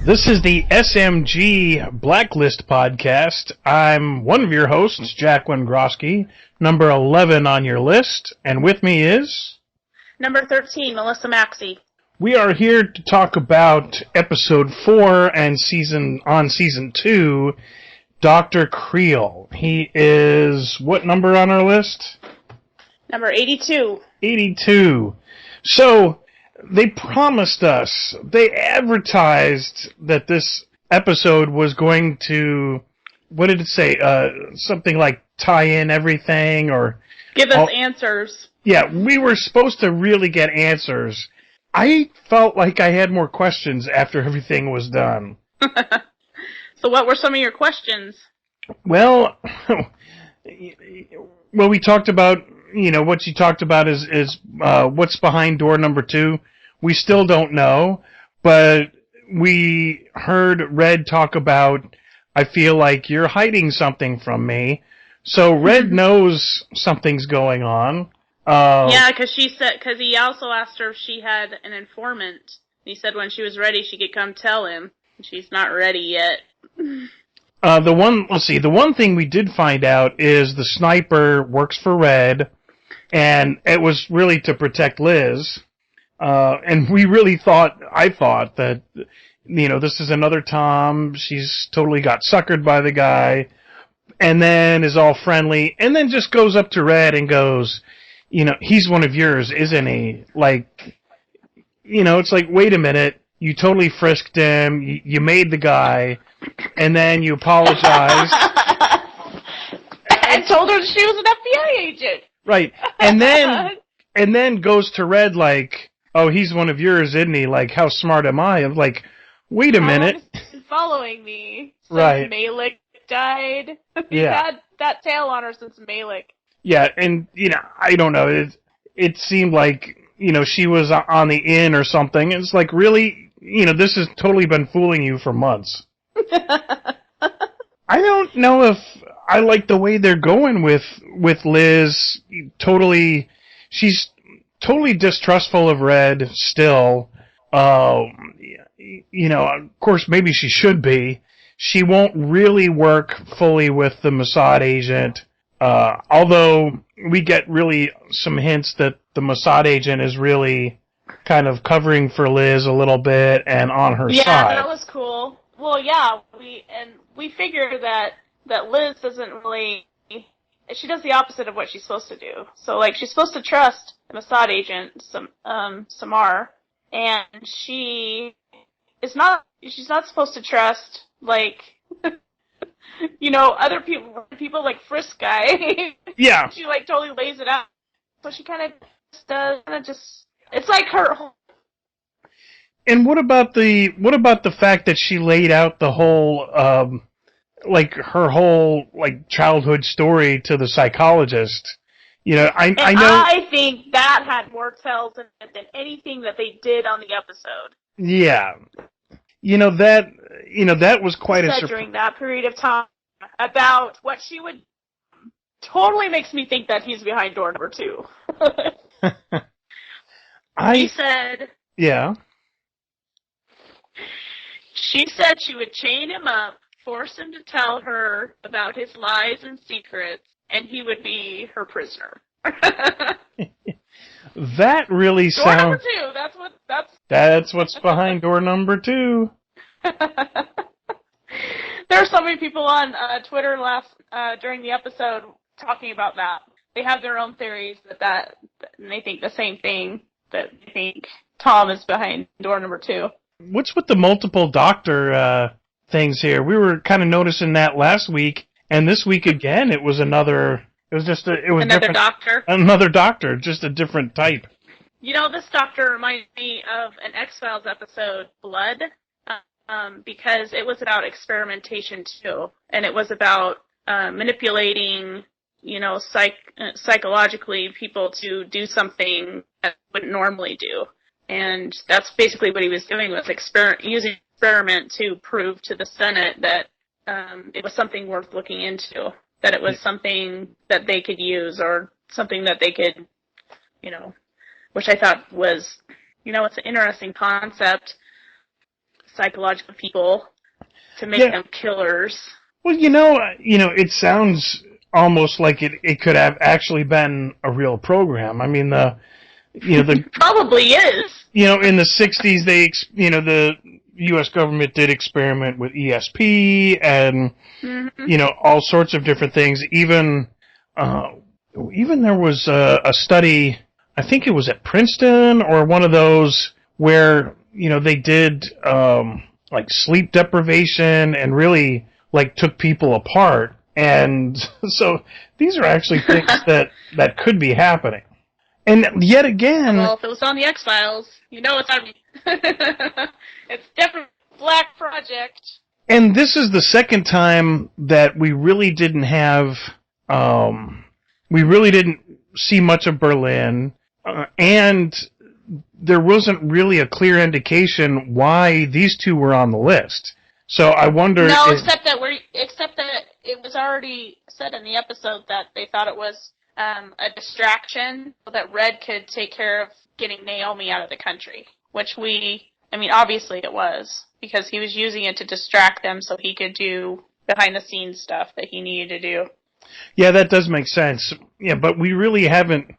This is the SMG Blacklist podcast. I'm one of your hosts, Jack Wengroski, number 11 on your list, and with me is... Number 13, Melissa Maxey. We are here to talk about episode 4 and season 2, Dr. Creel. He is what number on our list? Number 82. 82. So... they promised us, they advertised that this episode was going to, what did it say, something like tie in everything or... give us answers. Yeah, we were supposed to really get answers. I felt like I had more questions after everything was done. So what were some of your questions? Well, we talked about... what you talked about is what's behind door number 2. We still don't know, but we heard Red talk about, I feel like you're hiding something from me. So Red knows something's going on. Yeah, because he also asked her if she had an informant. He said when she was ready, she could come tell him. She's not ready yet. The one thing we did find out is the sniper works for Red. And it was really to protect Liz. And I thought that, this is another Tom. She's totally got suckered by the guy. And then is all friendly. And then just goes up to Red and goes, he's one of yours, isn't he? It's like, wait a minute. You totally frisked him. You made the guy. And then you apologized. I told her she was an FBI agent. Right, and then goes to Red like, oh, he's one of yours, isn't he? Like, how smart am I? I'm like, wait a minute. Following me since right. Malik died. Yeah. Had that tail on her since Malik. Yeah, and, I don't know. It seemed like, she was on the in or something. It's like, really, this has totally been fooling you for months. I don't know if I like the way they're going with Liz. She's totally distrustful of Red still. Of course, maybe she should be. She won't really work fully with the Mossad agent. Although we get really some hints that the Mossad agent is really kind of covering for Liz a little bit and on her side. Yeah, that was cool. Well, yeah, we figure that Liz doesn't really... she does the opposite of what she's supposed to do. So, she's supposed to trust the Mossad agent, Samar, and she's not supposed to trust, other people like Frisk guy. Yeah. She, totally lays it out. So she kind of does, it's like her... And what about the fact that she laid out the whole, her whole, childhood story to the psychologist? I know... I think that had more tells in it than anything that they did on the episode. Yeah. That was quite a surprise. During that period of time, about what she would... totally makes me think that he's behind door number 2. She said... Yeah. She said she would chain him up, force him to tell her about his lies and secrets, and he would be her prisoner. That really door sounds... number 2, That's what's behind door number 2. There are so many people on Twitter during the episode talking about that. They have their own theories and they think the same thing, that they think Tom is behind door number 2. What's with the multiple doctor things here? We were kind of noticing that last week, and this week again, it was another doctor. Another doctor, just a different type. This doctor reminded me of an X-Files episode, Blood, because it was about experimentation too, and it was about manipulating, psychologically people to do something that they wouldn't normally do. And that's basically what he was doing, was using experiment to prove to the Senate that it was something worth looking into, that it was something that they could use, or something that they could, which I thought was, it's an interesting concept. psychological people to make them killers. Well, it sounds almost like it could have actually been a real program. I mean, the probably is. In the 60s, the U.S. government did experiment with ESP and all sorts of different things. Even there was a study, I think it was at Princeton or one of those, where they did like sleep deprivation and really like took people apart. And so these are actually things that could be happening. And yet again... Well, if it was on the X-Files, it's on... It's definitely Black Project. And this is the second time that we really didn't have... we really didn't see much of Berlin. And there wasn't really a clear indication why these two were on the list. So I wonder... No, except that it was already said in the episode that they thought it was a distraction so that Red could take care of getting Naomi out of the country, which obviously it was, because he was using it to distract them so he could do behind-the-scenes stuff that he needed to do. Yeah, that does make sense. Yeah, but we really haven't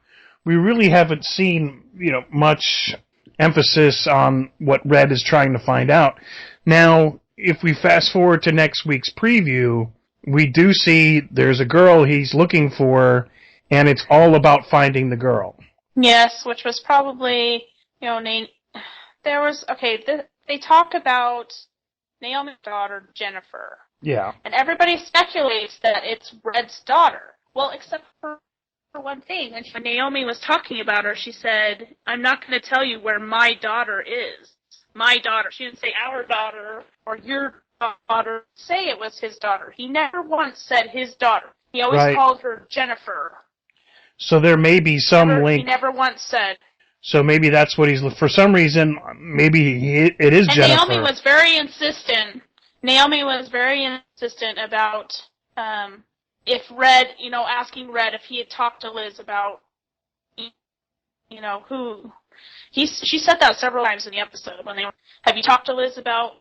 seen, much emphasis on what Red is trying to find out. Now, if we fast forward to next week's preview, we do see there's a girl he's looking for, and it's all about finding the girl. Yes, which was probably, there was, they talk about Naomi's daughter, Jennifer. Yeah. And everybody speculates that it's Red's daughter. Well, except for one thing. When Naomi was talking about her, she said, "I'm not going to tell you where my daughter is." My daughter. She didn't say our daughter or your daughter. Say it was his daughter. He never once said his daughter. He always called her Jennifer. So there may be some link. He never once said. So maybe that's what he's... For some reason, maybe it is Jennifer. And Naomi was very insistent. About if Red, asking Red if he had talked to Liz about, who... She said that several times in the episode. Have you talked to Liz about,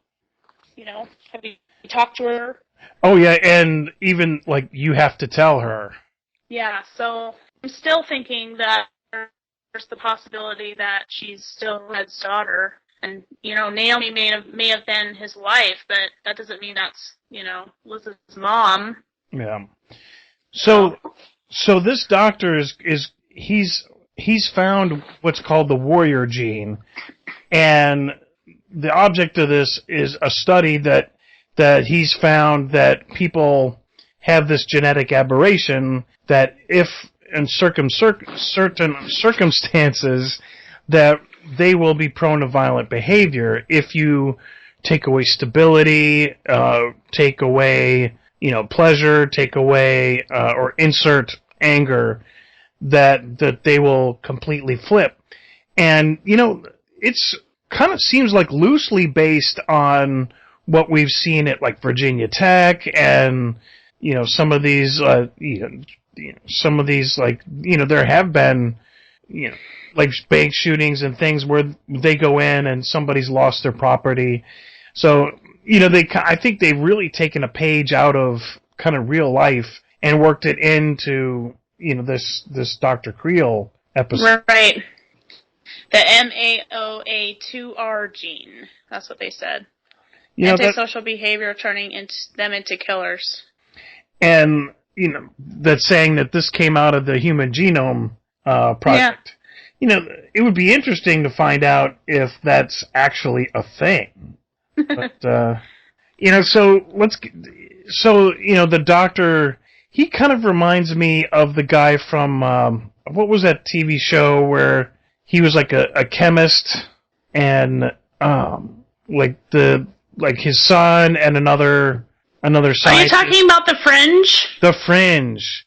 have you talked to her? Oh, yeah, and even, you have to tell her. Yeah, so I'm still thinking that there's the possibility that she's still Red's daughter. And, Naomi may have been his wife, but that doesn't mean that's, Liz's mom. Yeah. So this doctor he's found what's called the warrior gene, and the object of this is a study that he's found that people have this genetic aberration that if in certain circumstances that they will be prone to violent behavior if you take away stability, take away, pleasure, take away, or insert anger, that they will completely flip. And, it's kind of seems like loosely based on what we've seen at Virginia Tech and, some of these, there have been, bank shootings and things where they go in and somebody's lost their property. So, I think they've really taken a page out of kind of real life and worked it into, this Dr. Creel episode. Right. The MAOA2R gene. That's what they said. Antisocial behavior turning them into killers. And, that's saying that this came out of the Human Genome Project. Yeah. It would be interesting to find out if that's actually a thing. But, the doctor, he kind of reminds me of the guy from, what was that TV show where he was a chemist and, his son and another scientist. Are you talking about The Fringe? The Fringe.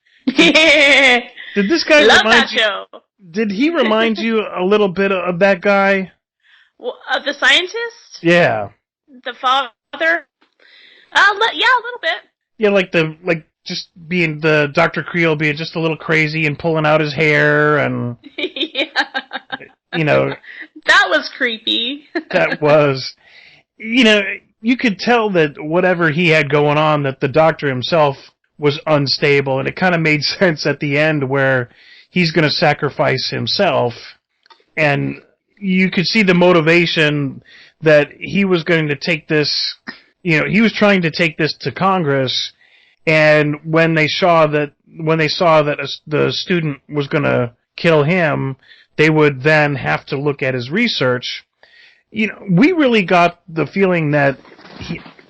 Did this guy remind you? Show. Did he remind you a little bit of that guy? Well, of the scientist? Yeah. The father? Yeah, a little bit. Yeah, just being the Dr. Creel being just a little crazy and pulling out his hair and... Yeah. That was creepy. That was... you could tell that whatever he had going on, that the doctor himself was unstable, and it kind of made sense at the end where he's going to sacrifice himself, and you could see the motivation that he was going to take this, he was trying to take this to Congress, and when they saw that the student was going to kill him, they would then have to look at his research. We really got the feeling that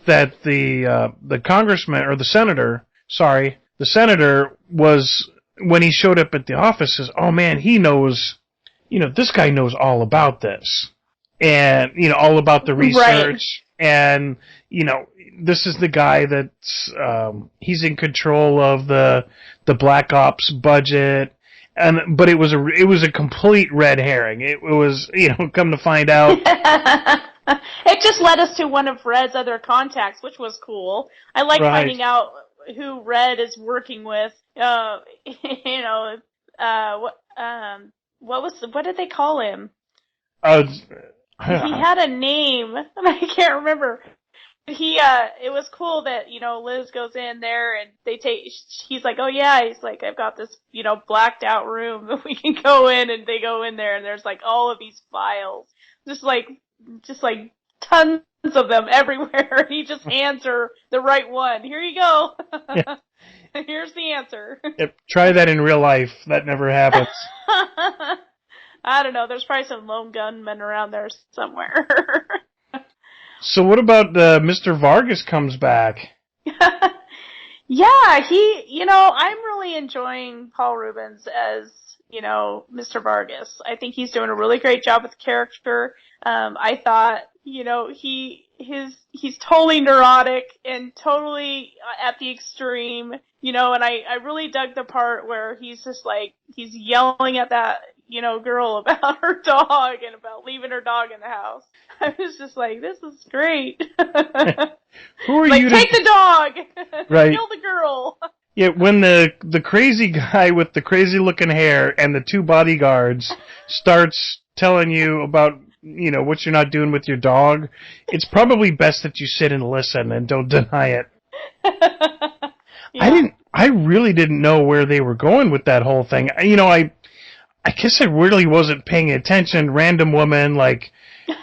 the congressman, or the senator was, when he showed up at the office, says, "Oh man, he knows, this guy knows all about this, and all about the research, right. And this is the guy that's he's in control of the Black Ops budget." But it was a complete red herring. It was, come to find out. It just led us to one of Red's other contacts, which was cool. I like finding out who Red is working with. What did they call him? He had a name, and I can't remember. It was cool that, Liz goes in there and he's like, "Oh yeah," he's like, "I've got this, blacked out room that we can go in," and they go in there and there's like all of these files. Just like tons of them everywhere. He just hands her the right one. "Here you go." Yeah. "Here's the answer." Yep, try that in real life. That never happens. I don't know. There's probably some lone gunmen around there somewhere. So what about Mr. Vargas comes back? Yeah, I'm really enjoying Paul Reubens as, Mr. Vargas. I think he's doing a really great job with the character. I thought, he's totally neurotic and totally at the extreme, and I really dug the part where he's just like, he's yelling at that, girl about her dog and about leaving her dog in the house. I was just like, this is great. Who are you to take the dog? Right. Kill the girl. Yeah, when the crazy guy with the crazy looking hair and the two bodyguards starts telling you about, what you're not doing with your dog, it's probably best that you sit and listen and don't deny it. Yeah. I really didn't know where they were going with that whole thing. I guess I really wasn't paying attention. Random woman, like,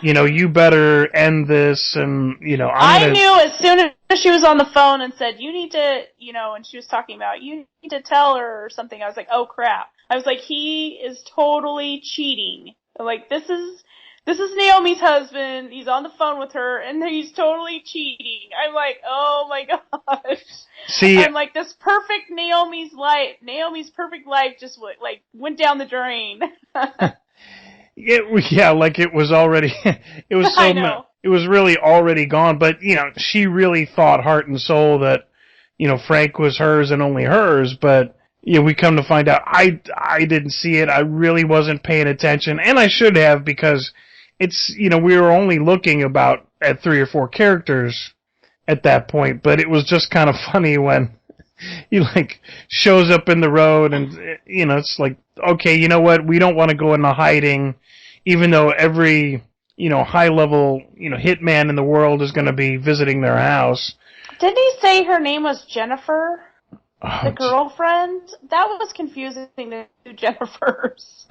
you better end this, and, I knew as soon as she was on the phone and said, "You need to," and she was talking about, "You need to tell her," or something. I was like, oh crap. I was like, he is totally cheating. Like, this is Naomi's husband. He's on the phone with her, and he's totally cheating. I'm like, oh my gosh. See, I'm like, this perfect Naomi's perfect life just went down the drain. Yeah, like it was already, it was so, it was really already gone. But she really thought heart and soul that Frank was hers and only hers. But we come to find out I didn't see it. I really wasn't paying attention, and I should have, because it's, we were only looking at 3 or 4 characters at that point. But it was just kind of funny when he shows up in the road, and it's like, okay, you know what? We don't want to go into hiding, even though every high level hitman in the world is going to be visiting their house. Didn't he say her name was Jennifer? The girlfriend? That was confusing, the two Jennifers.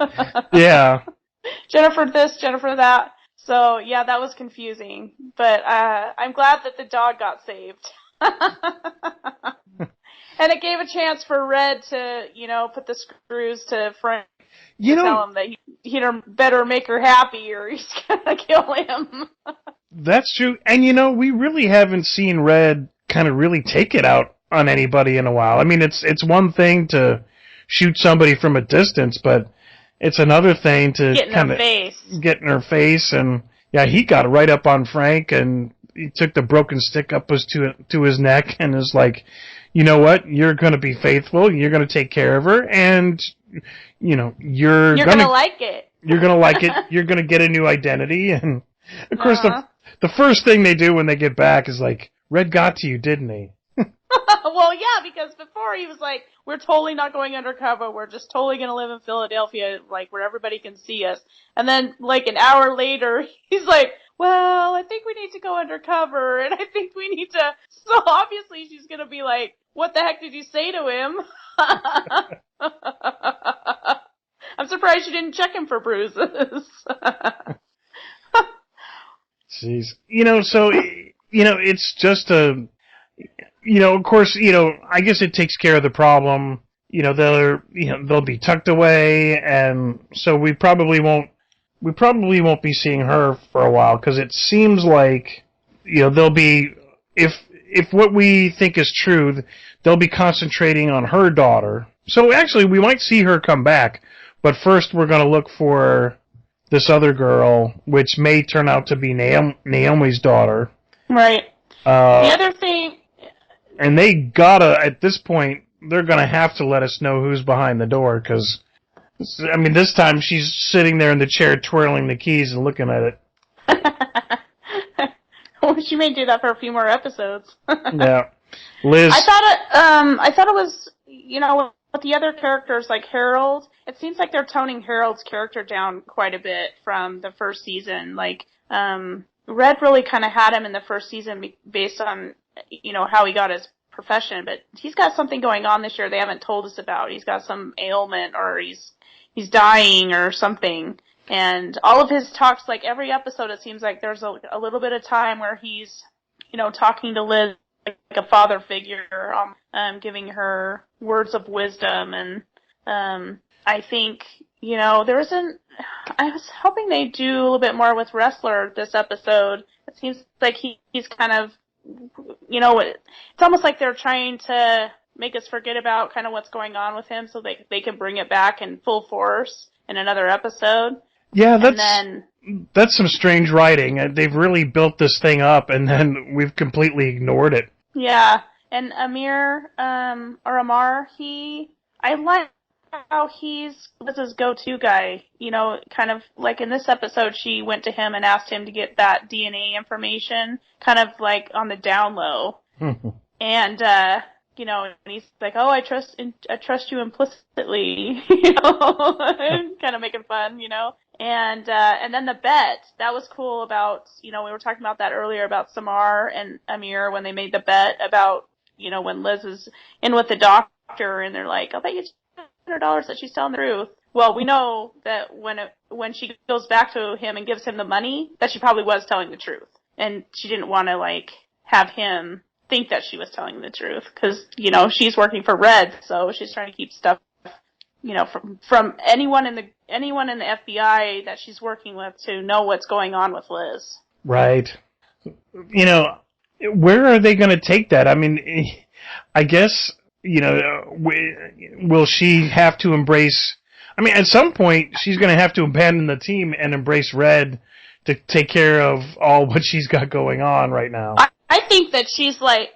Yeah. Jennifer this, Jennifer that. So, yeah, that was confusing. But I'm glad that the dog got saved. And it gave a chance for Red to, put the screws to Frank. Tell him that he'd better make her happy or he's gonna kill him. That's true. And we really haven't seen Red kind of really take it out on anybody in a while. I mean, it's one thing to shoot somebody from a distance, but it's another thing to get in her face. And yeah, he got right up on Frank, and he took the broken stick up to his neck and is like, you know what? You're going to be faithful. You're going to take care of her, and you're going to like it. You're going to like it. You're going to get a new identity, and of course the first thing they do when they get back is like, Red got to you, didn't he? Well, yeah, because before he was like, we're totally not going undercover. We're just totally going to live in Philadelphia, where everybody can see us. And then, an hour later, he's like, well, I think we need to go undercover, and I think we need to. So obviously she's gonna be like, what the heck did you say to him? I'm surprised you didn't check him for bruises. Jeez. So, it's just of course, I guess it takes care of the problem. They'll be tucked away, and so we probably won't be seeing her for a while, because it seems like, they'll be, if what we think is true, they'll be concentrating on her daughter. So actually, we might see her come back, but first we're going to look for this other girl, which may turn out to be Naomi's daughter. Right. The other thing... And they gotta, at this point, they're gonna have to let us know who's behind the door, because, this time she's sitting there in the chair twirling the keys and looking at it. Well, she may do that for a few more episodes. Yeah. Liz... I thought it was, with the other characters like Harold, it seems like they're toning Harold's character down quite a bit from the first season. Like, Red really kind of had him in the first season based on, how he got his profession, but he's got something going on this year they haven't told us about. He's got some ailment, or he's dying or something. And all of his talks, like every episode, it seems like there's a little bit of time where he's, talking to Liz like a father figure, giving her words of wisdom. And I think, I was hoping they'd do a little bit more with Wrestler this episode. It seems like he's kind of, it's almost like they're trying to make us forget about kind of what's going on with him, so they can bring it back in full force in another episode. Yeah, that's some strange writing. They've really built this thing up, and then we've completely ignored it. Yeah, and Amar, I like how he's Liz's go-to guy. Kind of like in this episode, she went to him and asked him to get that DNA information, kind of like on the down low. And, and he's like, oh, I trust you implicitly, kind of making fun, And then the bet, that was cool about, we were talking about that earlier about Samar and Amir when they made the bet about, when Liz is in with the doctor and they're like, I'll bet you $200 that she's telling the truth. Well, we know that when she goes back to him and gives him the money, that she probably was telling the truth. And she didn't want to, have him think that she was telling the truth, because, she's working for Red, so she's trying to keep stuff, from anyone in the FBI that she's working with to know what's going on with Liz. Right. Where are they going to take that? I guess, will she have to embrace... at some point, she's going to have to abandon the team and embrace Red to take care of all what she's got going on right now. I think that she's like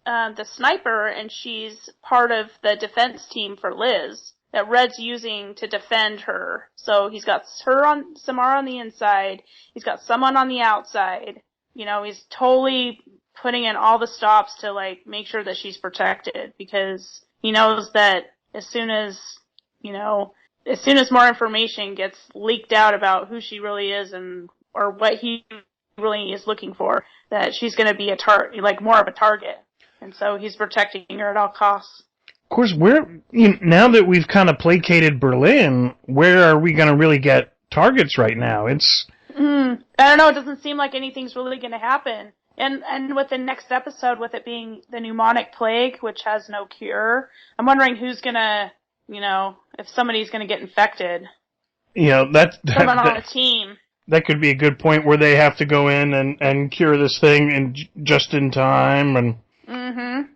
the sniper, and she's part of the defense team for Liz that Red's using to defend her. So he's got Samara on the inside. He's got someone on the outside. He's totally putting in all the stops to make sure that she's protected, because he knows that as soon as more information gets leaked out about who she really is or what he really is looking for, that she's going to be more of a target. And so he's protecting her at all costs. Of course, now that we've kind of placated Berlin, where are we going to really get targets right now? I don't know. It doesn't seem like anything's really going to happen. And with the next episode, with it being the pneumonic plague, which has no cure, I'm wondering who's going to, if somebody's going to get infected. Someone on the team. That could be a good point where they have to go in and cure this thing just in time, and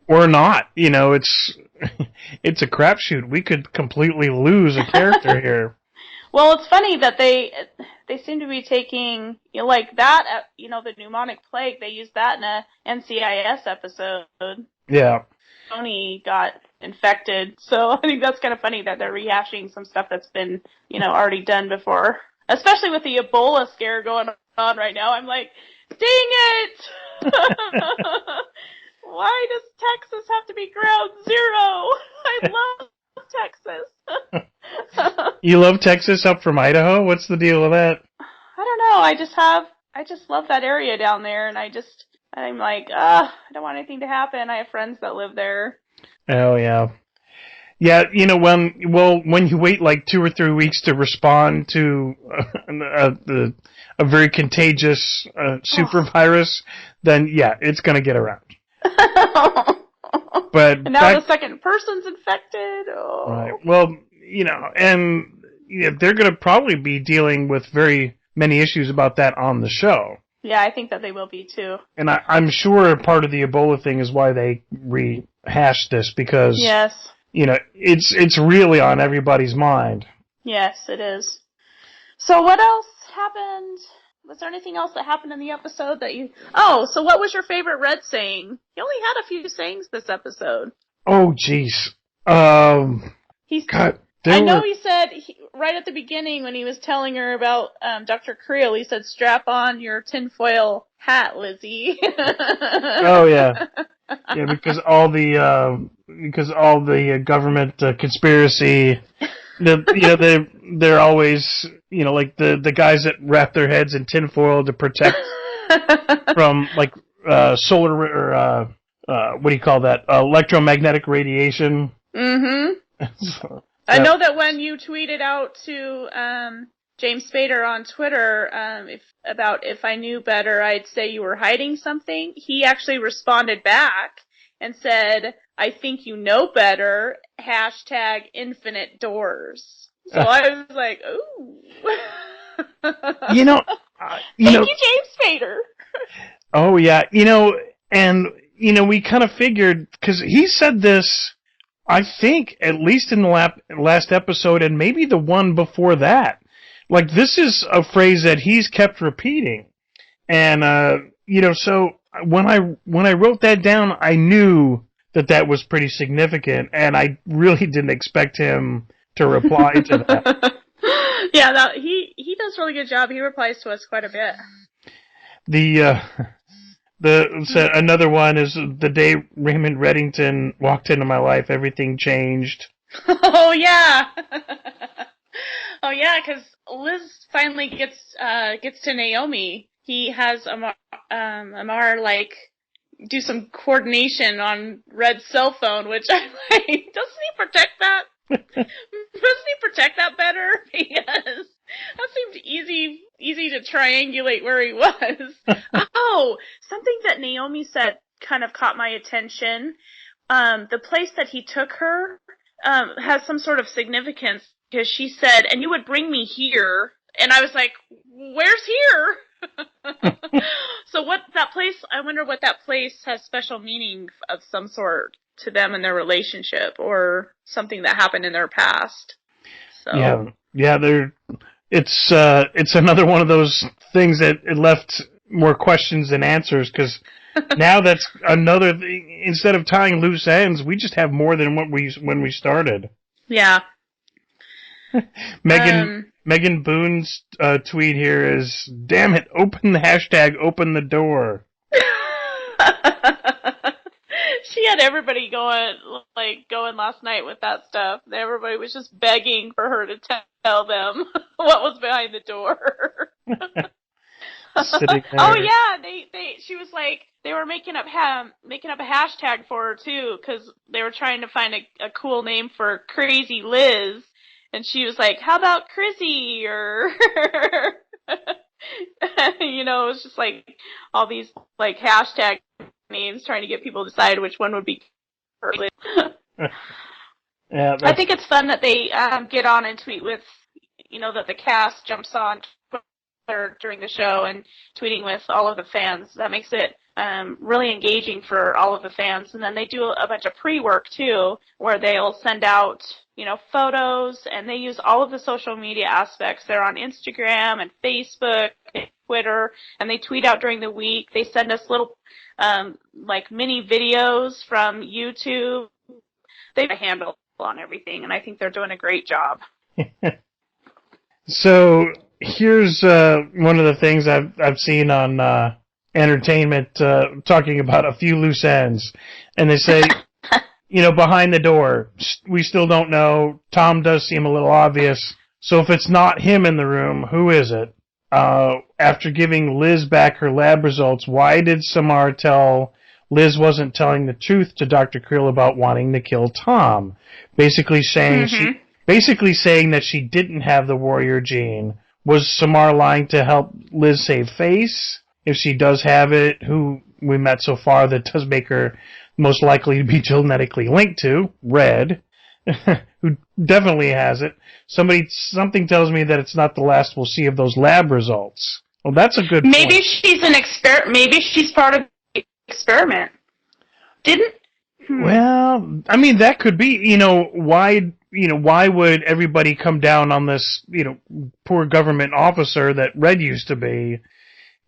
or not. It's a crapshoot. We could completely lose a character here. Well, it's funny that they seem to be taking that. The pneumonic plague. They used that in a NCIS episode. Yeah. Tony got infected, so I think that's kind of funny that they're rehashing some stuff that's been already done before. Especially with the Ebola scare going on right now. I'm like, dang it! Why does Texas have to be ground zero? I love Texas. You love Texas up from Idaho? What's the deal with that? I don't know. I just love that area down there, and I'm like, I don't want anything to happen. I have friends that live there. Oh, yeah. Yeah, when you wait like 2 or 3 weeks to respond to a very contagious super virus, then yeah, it's going to get around. But and now the second person's infected. Oh. Right. Well, and they're going to probably be dealing with very many issues about that on the show. Yeah, I think that they will be too. And I'm sure part of the Ebola thing is why they rehashed this, because yes. It's really on everybody's mind. Yes, it is. So what else happened? Was there anything else that happened in the episode that you... Oh, so what was your favorite Red saying? He only had a few sayings this episode. Oh, jeez. God, I know he said, right at the beginning when he was telling her about Dr. Creel, he said, strap on your tinfoil hat, Lizzie. Oh, yeah. Yeah, because all the government conspiracy, they're always, like the guys that wrap their heads in tinfoil to protect from like solar or what do you call that? Electromagnetic radiation. Mm-hmm. So, I know that when you tweeted out to James Spader on Twitter if I knew better, I'd say you were hiding something. He actually responded back and said, I think you know better, #infinite doors. So I was like, ooh. Thank you, James Spader. Oh, yeah. And we kind of figured, because he said this, I think, at least in the last episode, and maybe the one before that. Like, this is a phrase that he's kept repeating. And, so when I wrote that down, I knew that was pretty significant, and I really didn't expect him to reply to that. Yeah, he does a really good job. He replies to us quite a bit. Another one is the day Raymond Reddington walked into my life, everything changed. Oh, yeah. Oh, yeah, because Liz finally gets to Naomi. He has Amar, do some coordination on Red's cell phone, which I'm like, doesn't he protect that? Doesn't he protect that better? Because that seemed easy to triangulate where he was. Oh, something that Naomi said kind of caught my attention. The place that he took her has some sort of significance, because she said, and you would bring me here, and I was like, where's here? So I wonder what that place has special meaning of some sort to them in their relationship, or something that happened in their past. So. Yeah, it's another one of those things that it left more questions than answers, because now that's another thing. Instead of tying loose ends, we just have more than when we started. Yeah. Megan Boone's tweet here is, damn it, open the open the door. She had everybody going last night with that stuff. Everybody was just begging for her to tell them what was behind the door. Sitting there. Oh yeah, she was like, they were making up a hashtag for her too, because they were trying to find a cool name for Crazy Liz. And she was like, how about Chrissy? Or, it was just like all these like hashtag names trying to get people to decide which one would be her. Yeah, I think it's fun that they get on and tweet with, that the cast jumps on Twitter during the show and tweeting with all of the fans. That makes it really engaging for all of the fans. And then they do a bunch of pre-work too, where they'll send out photos, and they use all of the social media aspects. They're on Instagram and Facebook and Twitter, and they tweet out during the week. They send us little, mini videos from YouTube. They have a handle on everything, and I think they're doing a great job. So here's one of the things I've seen on entertainment talking about a few loose ends, and they say, behind the door, we still don't know. Tom does seem a little obvious. So if it's not him in the room, who is it? after giving Liz back her lab results, why did Samar tell Liz wasn't telling the truth to Dr. Creel about wanting to kill Tom? Basically saying that she didn't have the warrior gene. Was Samar lying to help Liz save face? If she does have it, who we met so far that does make her most likely to be genetically linked to, Red, who definitely has it. Something tells me that it's not the last we'll see of those lab results. Well, that's a good point. Maybe she's maybe she's part of the experiment. Well, I mean, that could be, why would everybody come down on this, poor government officer that Red used to be,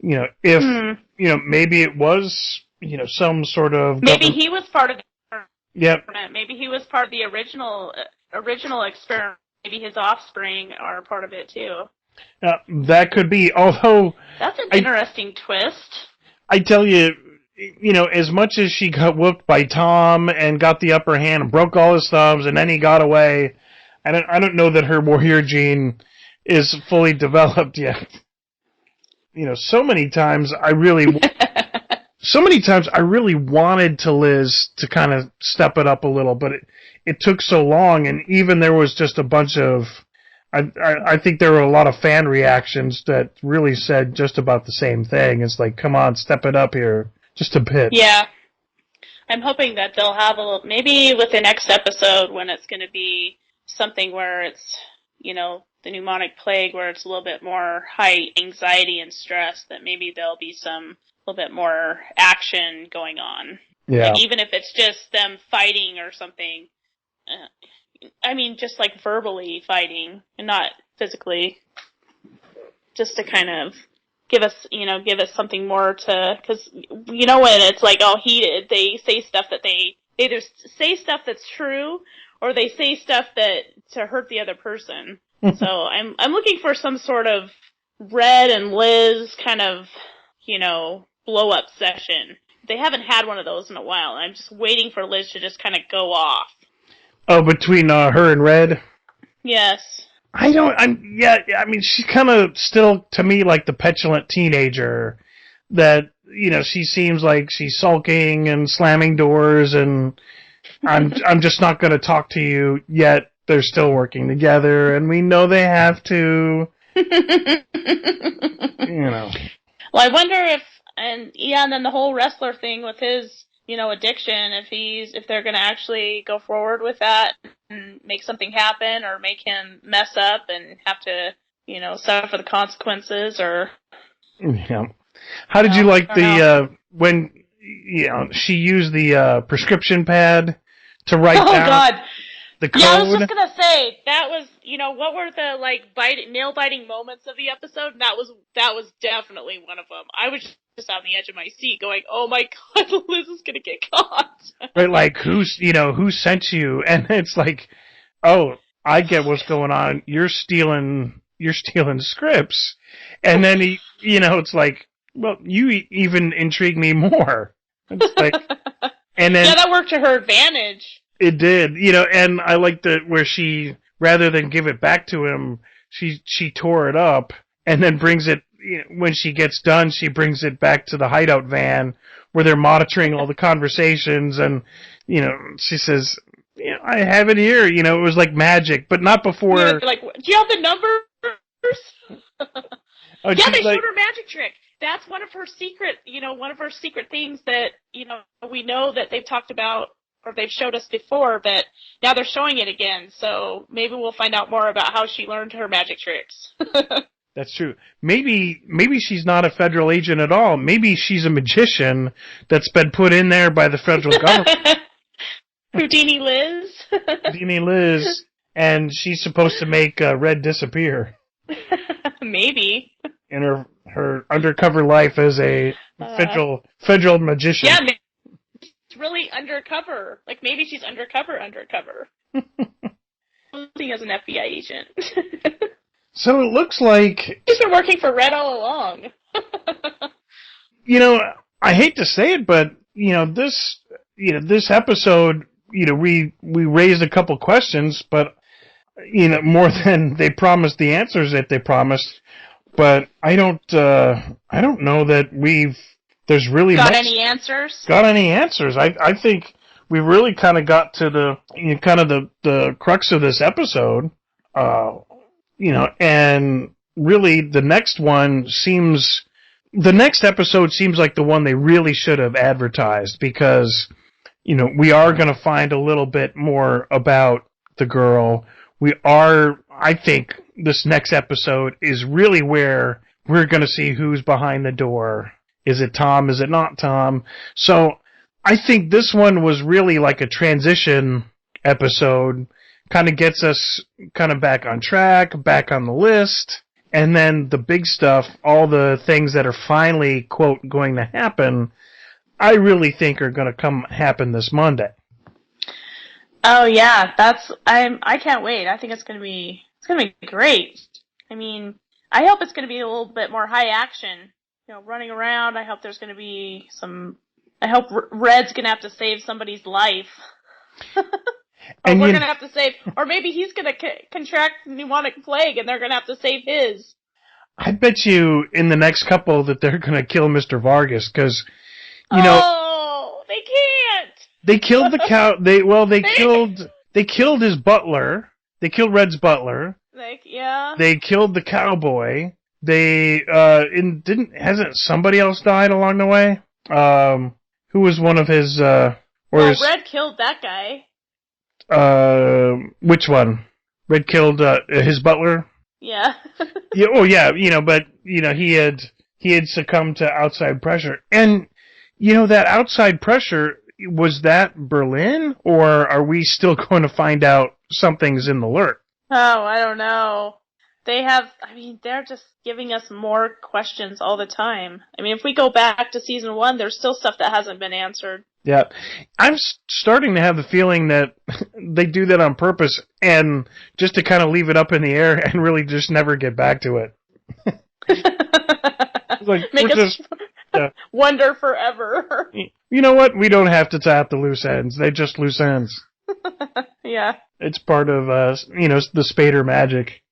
if, maybe it was, some sort of... Maybe he was part of the experiment. Yep. Maybe he was part of the original experiment. Maybe his offspring are part of it, too. That could be, although... That's an interesting twist. I tell you, as much as she got whooped by Tom and got the upper hand and broke all his thumbs and then he got away, I don't know that her warrior gene is fully developed yet. So many times I really wanted to Liz to kind of step it up a little, but it took so long, and even there was just a bunch of, I think there were a lot of fan reactions that really said just about the same thing. It's like, come on, step it up here. Just a bit. Yeah. I'm hoping that they'll have a little, maybe with the next episode when it's going to be something where it's, the pneumonic plague, where it's a little bit more high anxiety and stress, that maybe there'll be some, a little bit more action going on. Yeah. Like, even if it's just them fighting or something. I mean, just like verbally fighting and not physically. Just to kind of give us something more to, because when it's like, they say stuff that they either say stuff that's true or they say stuff that to hurt the other person. So I'm looking for some sort of Red and Liz kind of, blow up session. They haven't had one of those in a while. I'm just waiting for Liz to just kind of go off. Oh, between her and Red? Yes. I mean, she's kind of still, to me, like the petulant teenager that, she seems like she's sulking and slamming doors and I'm just not going to talk to you, yet they're still working together and we know they have to. Well, I wonder and then the whole wrestler thing with his, addiction, if they're going to actually go forward with that and make something happen or make him mess up and have to, suffer the consequences or... Yeah. How did you like when, she used the prescription pad to write down... Oh, God. The code? Yeah, I was just going to say, that was, what were the, nail-biting moments of the episode? And that was definitely one of them. I was just on the edge of my seat going, oh my God, Liz is going to get caught. Right, like, who sent you? And it's like, oh, I get what's going on. You're stealing scripts. And then it's like, well, you even intrigue me more. It's like, and then... Yeah, that worked to her advantage. It did, and I liked where she, rather than give it back to him, she tore it up and then brings it, when she gets done, she brings it back to the hideout van where they're monitoring all the conversations and, she says, I have it here, it was like magic, but not before. Yeah, like, do you have the numbers? Oh, yeah, they showed her magic trick. That's one of her secret things that, we know that they've talked about or they've showed us before, but now they're showing it again, so maybe we'll find out more about how she learned her magic tricks. That's true. Maybe she's not a federal agent at all. Maybe she's a magician that's been put in there by the federal government. Houdini Liz. Houdini Liz, and she's supposed to make Red disappear. Maybe. In her undercover life as a federal magician. Yeah, it's really undercover. Like, maybe she's undercover. Posing as an FBI agent. So it looks like... She's been working for Red all along. I hate to say it, but, this episode, we raised a couple questions, but, more than they promised the answers that they promised. but I don't know that there's really got much any answers. Got any answers. I think we really kind of got to the crux of this episode, and really the next episode seems like the one they really should have advertised, because, we are going to find a little bit more about the girl. I think this next episode is really where we're going to see who's behind the door. Is it Tom? Is it not Tom? So I think this one was really like a transition episode, kind of gets us kind of back on track, back on the list, and then the big stuff, all the things that are finally, quote, going to happen, I really think are going to happen this Monday. Oh yeah, I can't wait. I think it's gonna be great. I mean, I hope it's gonna be a little bit more high action. Running around. I hope there's gonna be I hope Red's gonna have to save somebody's life. Or we're gonna have to save, or maybe he's gonna contract pneumonic plague and they're gonna have to save his. I bet you in the next couple that they're gonna kill Mr. Vargas, because, Oh, they can't! They killed the cow. They killed his butler. They killed Red's butler. Yeah. They killed the cowboy. Hasn't somebody else died along the way? Who was one of his, Red killed that guy. Which one? Red killed, his butler? Yeah. Yeah, oh yeah, but, he had succumbed to outside pressure. And, that outside pressure, was that Berlin? Or are we still going to find out something's in the lurk? Oh, I don't know. They're just giving us more questions all the time. I mean, if we go back to season 1, there's still stuff that hasn't been answered. Yeah. I'm starting to have the feeling that they do that on purpose, and just to kind of leave it up in the air and really just never get back to it. Make us wonder forever. You know what? We don't have to tap the loose ends. They're just loose ends. Yeah. It's part of, the Spader magic.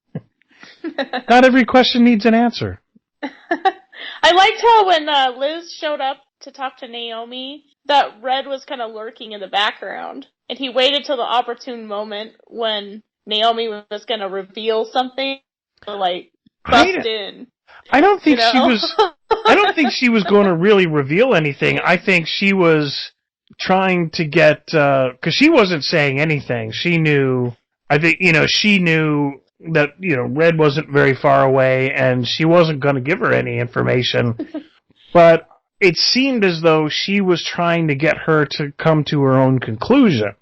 Not every question needs an answer. I liked how when Liz showed up to talk to Naomi, that Red was kind of lurking in the background. And he waited till the opportune moment when Naomi was going to reveal something to, bust in. I don't think she was going to really reveal anything. I think she was trying to get, cause she wasn't saying anything. She knew that, Red wasn't very far away and she wasn't going to give her any information. But it seemed as though she was trying to get her to come to her own conclusion.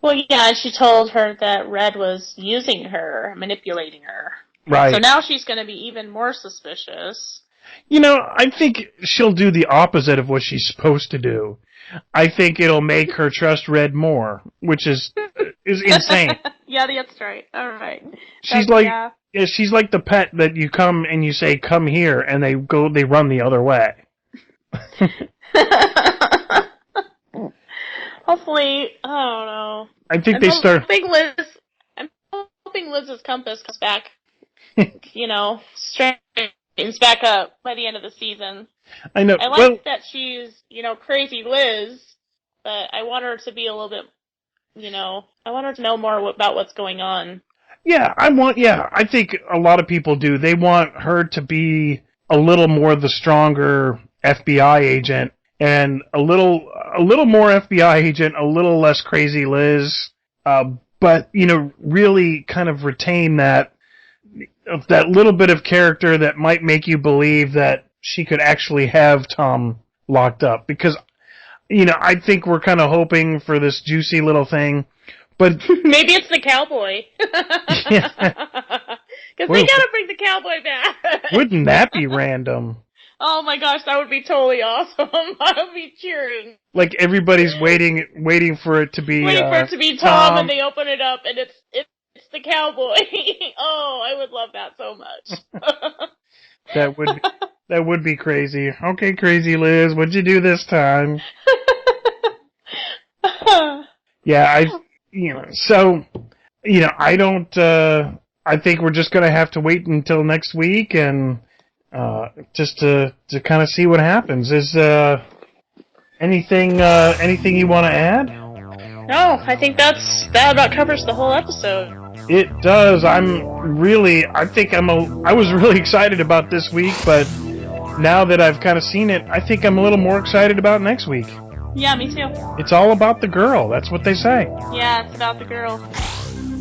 Well, yeah, she told her that Red was using her, manipulating her. Right. So now she's going to be even more suspicious. I think she'll do the opposite of what she's supposed to do. I think it'll make her trust Red more, which is insane. Yeah, that's right. All right. She's she's like the pet that you come and you say, "Come here," and they run the other way. Hopefully, I don't know. I think I'm hoping Liz's compass comes back. Straightens back up by the end of the season. I know. I like that she's, crazy Liz, but I want her to be a little bit, I want her to know more about what's going on. Yeah, I think a lot of people do. They want her to be a little more the stronger FBI agent, and a little more FBI agent, a little less crazy Liz, but, really kind of retain that little bit of character that might make you believe that she could actually have Tom locked up. Because, I think we're kind of hoping for this juicy little thing, but... Maybe it's the cowboy. Yeah. Because they gotta bring the cowboy back. Wouldn't that be random? Oh my gosh, that would be totally awesome. I would be cheering. Like everybody's waiting for it to be Tom, and they open it up, and it's the cowboy. Oh, I would love that so much. That would be crazy. Okay, crazy Liz, what'd you do this time? Yeah, I don't I think we're just going to have to wait until next week and just to kind of see what happens. Is anything you want to add? No, I think that about covers the whole episode. It does. I was really excited about this week, but now that I've kind of seen it, I think I'm a little more excited about next week. Yeah, me too. It's all about the girl. That's what they say. Yeah, it's about the girl.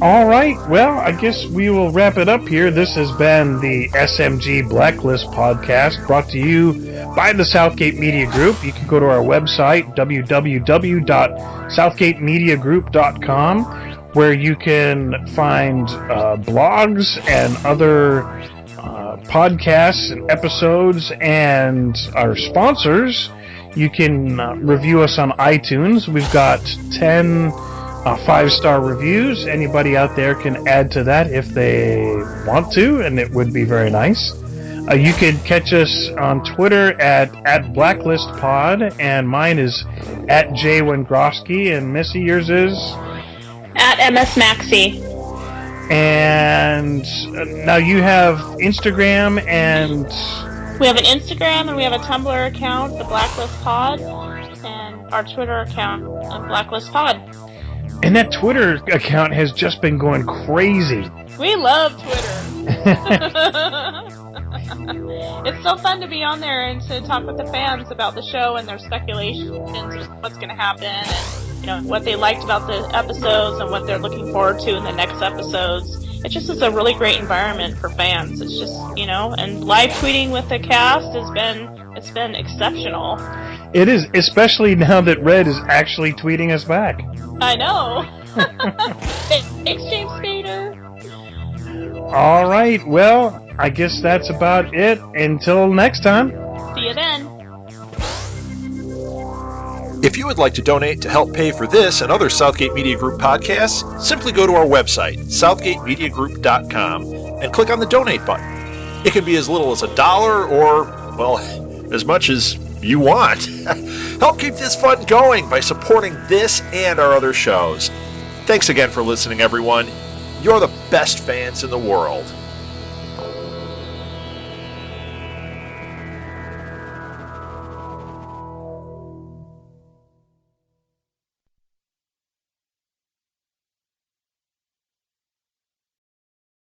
All right. Well, I guess we will wrap it up here. This has been the SMG Blacklist podcast, brought to you by the Southgate Media Group. You can go to our website, www.southgatemediagroup.com, where you can find blogs and other podcasts and episodes and our sponsors. You can review us on iTunes. We've got 10 5-star reviews. Anybody out there can add to that if they want to, and it would be very nice. You can catch us on Twitter at BlacklistPod, and mine is at Jay Wengroski, and Missy, yours is? At MS Maxi. And now you have Instagram and... We have an Instagram and we have a Tumblr account, the Blacklist Pod, and our Twitter account, Blacklist Pod. And that Twitter account has just been going crazy. We love Twitter. It's so fun to be on there and to talk with the fans about the show and their speculations of what's going to happen and what they liked about the episodes and what they're looking forward to in the next episodes. It just is a really great environment for fans. It's just, and live tweeting with the cast it's been exceptional. It is, especially now that Red is actually tweeting us back. I know. Thanks, James Spader. All right, well, I guess that's about it. Until next time. See you then. If you would like to donate to help pay for this and other Southgate Media Group podcasts, simply go to our website, southgatemediagroup.com, and click on the donate button. It can be as little as $1 or, well, as much as you want. Help keep this fun going by supporting this and our other shows. Thanks again for listening, everyone. You're the best fans in the world.